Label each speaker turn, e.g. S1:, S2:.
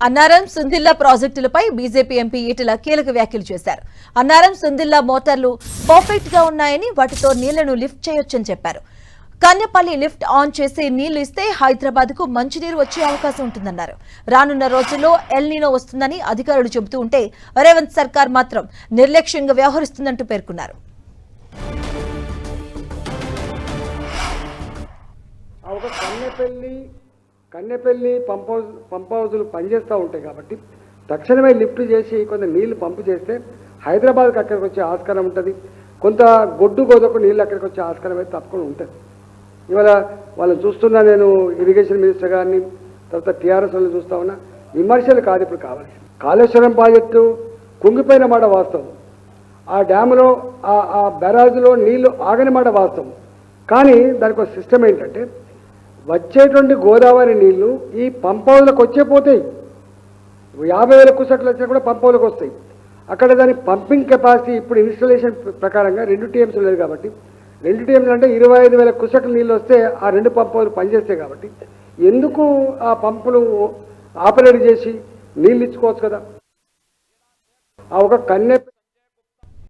S1: అన్నారం సుందిల్లా ప్రాజెక్టులపై BJP MP Etela కీలక వ్యాఖ్యలు చేశారు. అన్నారం సుందిల్లా మోటార్లు పర్ఫెక్ట్ గా ఉన్నాయని వాటితో నీళ్లను లిఫ్ట్ చేయొచ్చని చెప్పారు. కన్నెపల్లి లిఫ్ట్ ఆన్ చేసి నీళ్లు ఇస్తే హైదరాబాద్ కు మంచినీరు వచ్చే అవకాశం ఉంటుందన్నారు. రానున్న రోజుల్లో ఎల్ నీనో వస్తుందని అధికారులు చెబుతూ ఉంటే రేవంత్ సర్కార్ మాత్రం నిర్లక్ష్యంగా వ్యవహరిస్తుందంటూ పేర్కొన్నారు.
S2: కన్నెపల్లి పంప్ హౌజులు పనిచేస్తూ ఉంటాయి కాబట్టి తక్షణమే లిఫ్ట్ చేసి కొంత నీళ్లు పంపు చేస్తే హైదరాబాద్కి అక్కడికి వచ్చే ఆస్కారం ఉంటుంది. కొంత గొడ్డు గోదకు నీళ్ళు అక్కడికి వచ్చే ఆస్కారం అయితే తప్పకుండా ఉంటుంది. ఇవాళ వాళ్ళని చూస్తున్నా, నేను ఇరిగేషన్ మినిస్టర్ గారిని, తర్వాత టీఆర్ఎస్ వాళ్ళని చూస్తా ఉన్నా. విమర్శలు కాదు ఇప్పుడు కావాల్సింది. కాళేశ్వరం ప్రాజెక్టు కుంగిపోయిన మాట వాస్తవం, ఆ డ్యాములో ఆ బ్యారాజ్లో నీళ్లు ఆగని మాట వాస్తవం. కానీ దానికి ఒక సిస్టమ్ ఏంటంటే వచ్చేటువంటి గోదావరి నీళ్లు ఈ పంప్ హౌస్లకు వచ్చే పోతాయి. 50,000 క్యూసెక్లు వచ్చినా కూడా పంప్ హౌస్లకు వస్తాయి. అక్కడ దాని పంపింగ్ కెపాసిటీ ఇప్పుడు ఇన్స్టాలేషన్ ప్రకారంగా 2 TMs లేదు కాబట్టి 2 TMs అంటే 25,000 క్యూసెక్ల నీళ్ళు వస్తే ఆ 2 పంప్ హౌస్లు పనిచేస్తాయి. కాబట్టి ఎందుకు ఆ పంపులు ఆపరేట్ చేసి నీళ్ళు ఇచ్చుకోవచ్చు కదా. ఆ ఒక కన్నె